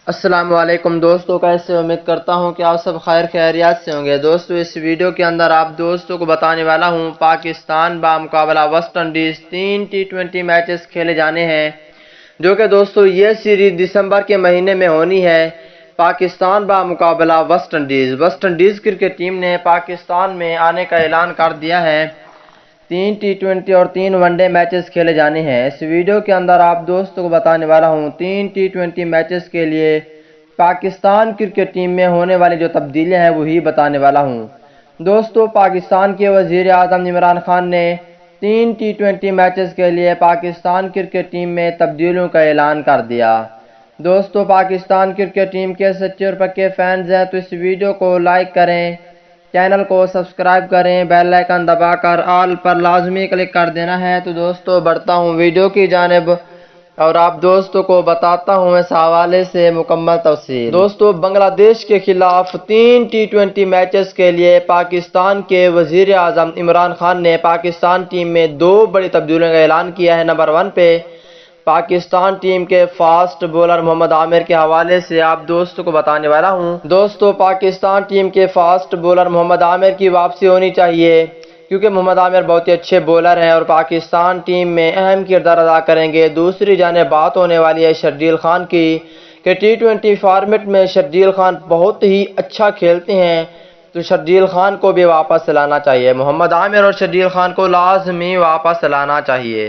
السلام علیکم دوستو، کیسے امید کرتا ہوں کہ آپ سب خیر خیریات سے ہوں گے۔ دوستو اس ویڈیو کے اندر آپ دوستوں کو بتانے والا ہوں پاکستان بمقابلہ ویسٹ انڈیز 3 ٹی20 میچز کھیلے جانے ہیں، جو کہ دوستو یہ سیریز دسمبر کے مہینے میں ہونی ہے۔ پاکستان بمقابلہ ویسٹ انڈیز کرکٹ ٹیم نے پاکستان میں آنے کا اعلان کر دیا ہے۔ 3 ٹی20 اور 3 ون ڈے میچز کھیلے جانے ہیں۔ اس ویڈیو کے اندر آپ دوستوں کو بتانے والا ہوں 3 ٹی20 میچز کے لیے پاکستان کرکٹ ٹیم میں ہونے والی جو تبدیلیاں ہیں وہی بتانے والا ہوں۔ دوستو پاکستان کے وزیر اعظم عمران خان نے 3 ٹی20 میچز کے لیے پاکستان کرکٹ ٹیم میں تبدیلیوں کا اعلان کر دیا۔ دوستو پاکستان کرکٹ ٹیم کے سچے اور پکے فینز ہیں تو اس ویڈیو کو لائک کریں، چینل کو سبسکرائب کریں، بیل آئیکن دبا کر آل پر لازمی کلک کر دینا ہے۔ تو دوستو بڑھتا ہوں ویڈیو کی جانب اور آپ دوستوں کو بتاتا ہوں اس حوالے سے مکمل تفصیل۔ دوستو بنگلہ دیش کے خلاف 3 ٹی20 میچز کے لیے پاکستان کے وزیر اعظم عمران خان نے پاکستان ٹیم میں 2 بڑی تبدیلیوں کا اعلان کیا ہے۔ نمبر 1 پہ پاکستان ٹیم کے فاسٹ بولر محمد عامر کے حوالے سے آپ دوستوں کو بتانے والا ہوں۔ دوستو پاکستان ٹیم کے فاسٹ بولر محمد عامر کی واپسی ہونی چاہیے، کیونکہ محمد عامر بہت ہی اچھے بولر ہیں اور پاکستان ٹیم میں اہم کردار ادا کریں گے۔ دوسری جانب بات ہونے والی ہے شرجیل خان کی کہ ٹی20 فارمیٹ میں شرجیل خان بہت ہی اچھا کھیلتے ہیں، تو شرجیل خان کو بھی واپس لانا چاہیے۔ محمد عامر اور شرجیل خان کو لازمی واپس لانا چاہیے۔